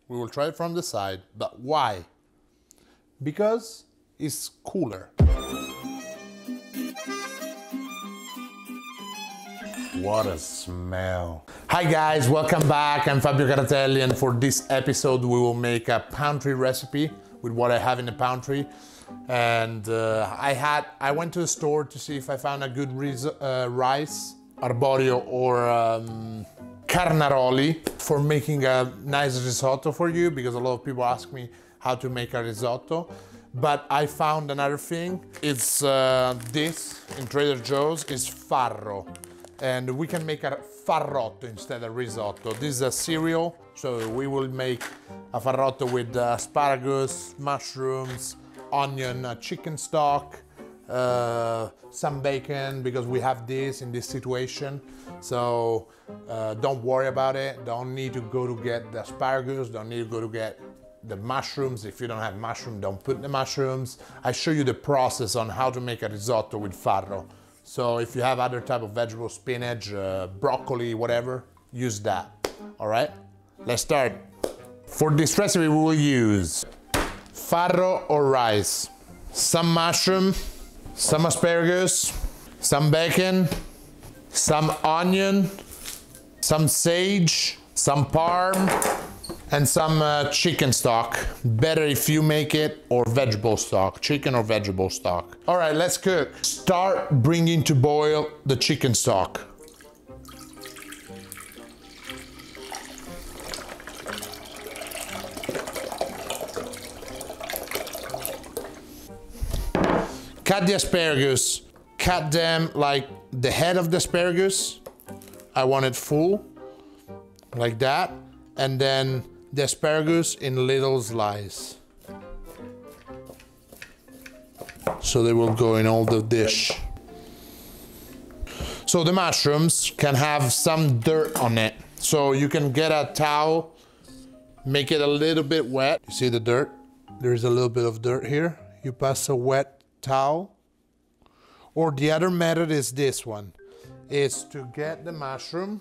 We will try it from the side. But why? Because it's cooler. What a smell. Hi guys, welcome back. I'm Fabio Caratelli, and for this episode we will make a pantry recipe with what I have in the pantry. And I went to the store to see if I found a good rice, arborio or carnaroli for making a nice risotto for you, because a lot of people ask me how to make a risotto. But I found another thing. It's this in Trader Joe's is farro. And we can make a farrotto instead of risotto. This is a cereal, so we will make a farrotto with asparagus, mushrooms, onion, chicken stock, some bacon, because we have this in this situation. So don't worry about it. Don't need to go to get the asparagus, don't need to go to get the mushrooms. If you don't have mushroom, don't put the mushrooms. I show you the process on how to make a risotto with farro. So if you have other type of vegetables, spinach, broccoli, whatever, use that. All right, let's start. For this recipe, we will use farro or rice, some mushroom, some asparagus, some bacon, some onion, some sage, some parm, and some chicken stock. Better if you make it, or vegetable stock, chicken or vegetable stock. All right, let's cook. Start bringing to boil the chicken stock. Cut the asparagus. Cut them like the head of the asparagus. I want it full, like that. And then the asparagus in little slices. So they will go in all the dish. So the mushrooms can have some dirt on it. So you can get a towel, make it a little bit wet. You see the dirt? There's a little bit of dirt here. You pass a wet towel. Or the other method is this one. Is to get the mushroom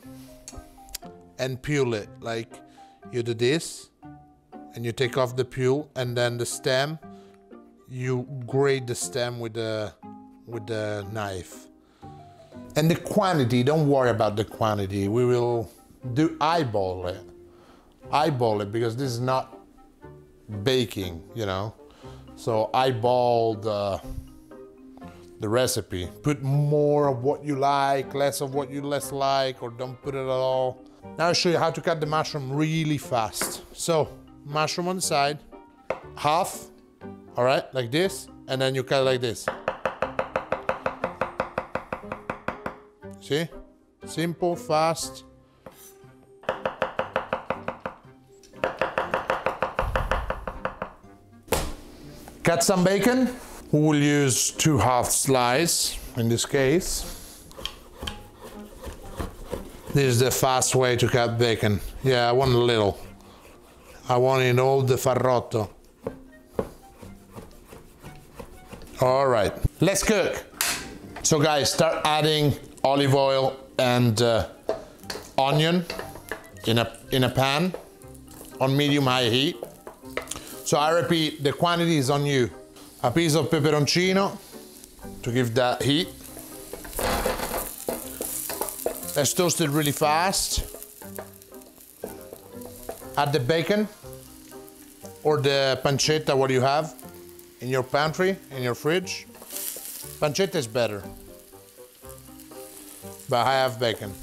and peel it. Like you do this, and you take off the peel, and then the stem, you grate the stem with the knife. And the quantity, don't worry about the quantity. We will do eyeball it, because this is not baking, you know. So eyeball the recipe. Put more of what you like, less of what you less like, or don't put it at all. Now I'll show you how to cut the mushroom really fast. So, mushroom on the side, half, all right, like this, and then you cut it like this. See? Simple, fast. Cut some bacon. We will use 2/2 slice in this case. This is the fast way to cut bacon. Yeah, I want a little. I want it all the farrotto. All right, let's cook. So guys, start adding olive oil and onion in a pan on medium-high heat. So I repeat, the quantity is on you. A piece of peperoncino to give that heat. Let's toast it really fast. Add the bacon or the pancetta, what you have in your pantry, in your fridge. Pancetta is better, but I have bacon.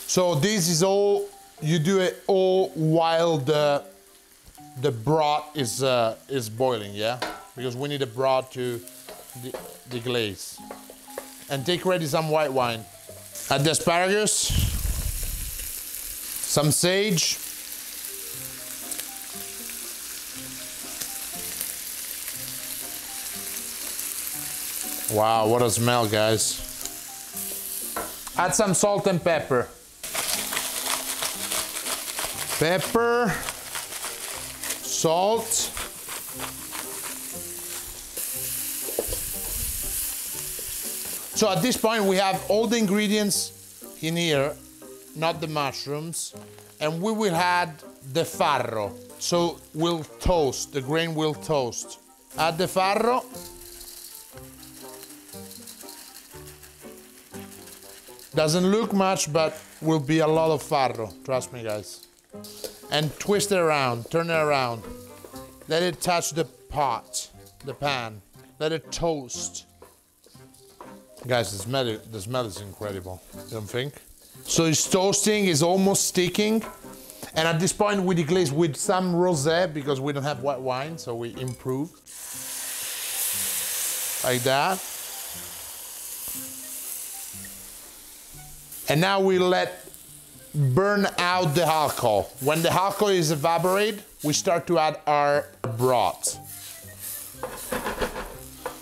So this is all, you do it all while the broth is boiling, yeah? Because we need the broth to deglaze. And take ready some white wine. Add the asparagus, some sage, wow, what a smell, guys. Add some salt and pepper. Pepper, salt, So at this point we have all the ingredients in here, not the mushrooms, and we will add the farro. So we'll toast, the grain will toast. Add the farro. Doesn't look much, but will be a lot of farro, trust me guys. And twist it around, turn it around. Let it touch the pot, the pan. Let it toast. Guys, the smell is incredible, you don't think? So it's toasting, it's almost sticking. And at this point we deglaze with some rosé because we don't have white wine, so we improve. Like that. And now we let burn out the alcohol. When the alcohol is evaporated, we start to add our broth.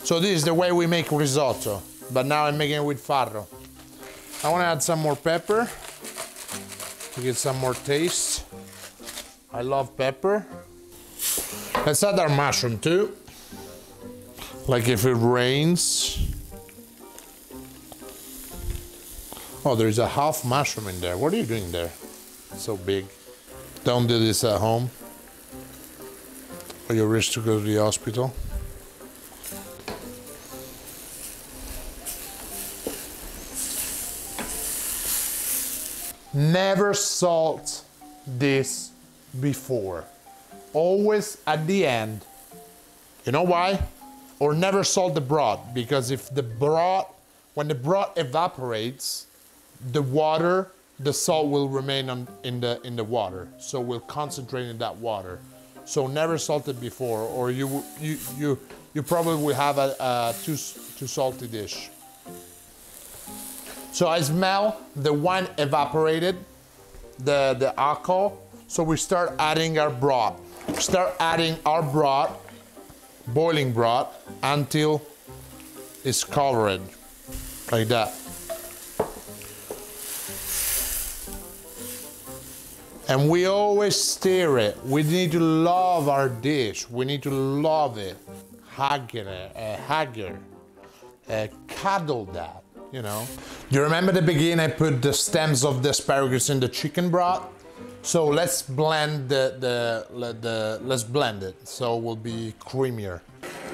So this is the way we make risotto, but now I'm making it with farro. I want to add some more pepper to get some more taste. I love pepper. Let's add our mushroom too. Like if it rains. Oh, there's a half mushroom in there. What are you doing there? It's so big. Don't do this at home, or you risk to go to the hospital. Never salt this before. Always at the end. You know why? Or never salt the broth, because if the broth, when the broth evaporates, the water, the salt will remain in the water. So we'll concentrate in that water. So never salt it before, or you probably will have a too salty dish. So I smell the wine evaporated, the alcohol. So we start adding our broth. Start adding our broth, boiling broth, until it's covered, like that. And we always stir it. We need to love our dish. We need to love it. Cuddle that, you know. You remember the beginning I put the stems of the asparagus in the chicken broth? So let's blend let's blend it so it will be creamier.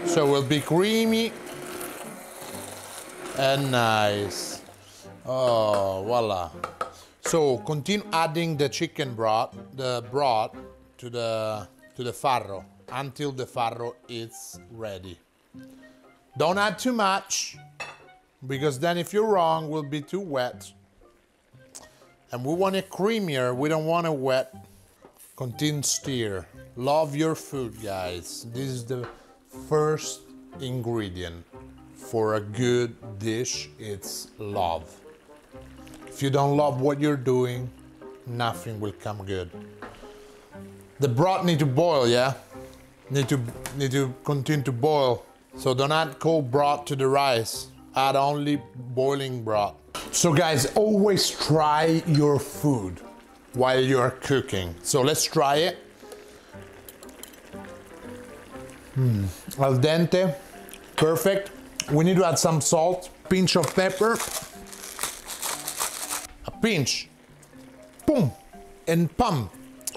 So it will be creamy and nice. Oh, voila. So continue adding the chicken broth, the broth to the farro until the farro is ready. Don't add too much, because then if you're wrong, it will be too wet. And we want it creamier, we don't want it wet. Continue stir. Love your food, guys. This is the first ingredient for a good dish, it's love. If you don't love what you're doing, nothing will come good. The broth need to boil, yeah? Need to continue to boil. So don't add cold broth to the rice. Add only boiling broth. So guys, always try your food while you're cooking. So let's try it. Al dente, perfect. We need to add some salt, pinch of pepper. A pinch, boom, and pum.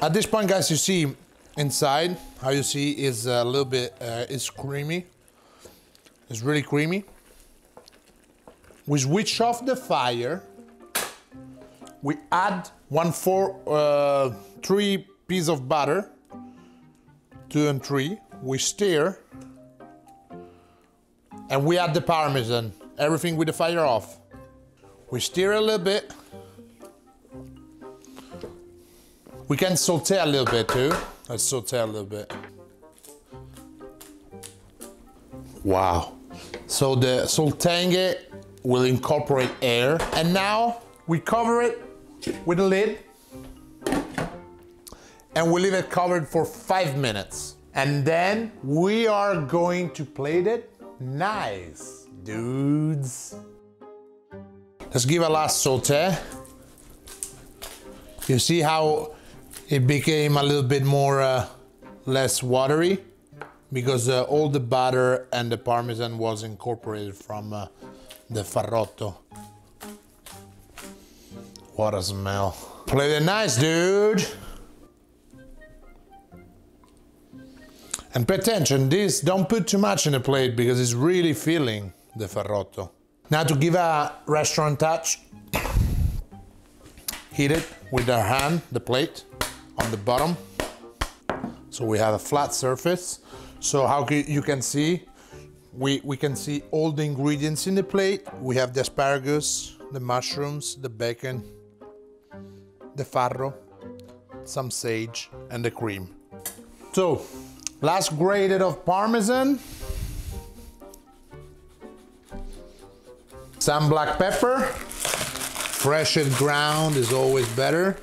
At this point, guys, you see inside, how you see is a little bit, it's creamy. It's really creamy. We switch off the fire. We add 3 pieces of butter, 2 and 3. We stir, and we add the Parmesan. Everything with the fire off. We stir a little bit. We can saute a little bit too. Let's saute a little bit. Wow. So the sauteing it will incorporate air. And now we cover it with a lid. And we leave it covered for 5 minutes. And then we are going to plate it nice, dudes. Let's give a last saute. You see how it became a little bit more less watery? Because all the butter and the Parmesan was incorporated from the farrotto. What a smell. Play it nice, dude. And pay attention, this, don't put too much in the plate because it's really filling the farrotto. Now to give a restaurant touch, heat it with our hand, the plate, on the bottom. So we have a flat surface. So how you can see, we can see all the ingredients in the plate. We have the asparagus, the mushrooms, the bacon, the farro, some sage, and the cream. So, last grated of Parmesan. Some black pepper. Fresh and ground is always better.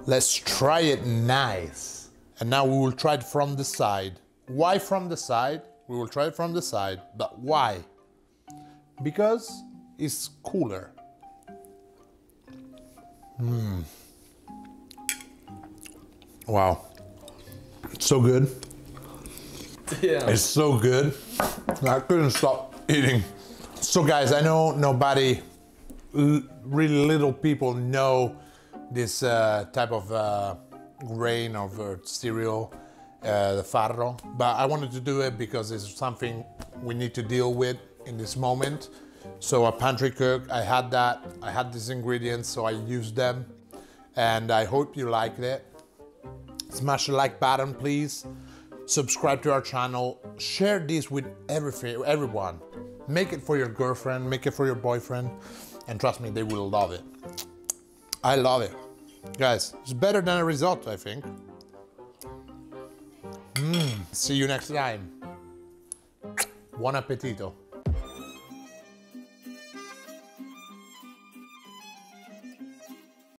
Let's try it nice. And now we will try it from the side. Why from the side? We will try it from the side, but why? Because it's cooler. Wow, it's so good. Yeah. It's so good. I couldn't stop eating. So guys, I know nobody, really little people know this type of grain of cereal, the farro, but I wanted to do it because it's something we need to deal with in this moment. So a pantry cook, I had these ingredients, so I used them, and I hope you liked it. Smash the like button, please. Subscribe to our channel. Share this with everyone. Make it for your girlfriend, make it for your boyfriend, and trust me, they will love it. I love it. Guys, it's better than a risotto, I think. See you next time. Buon appetito.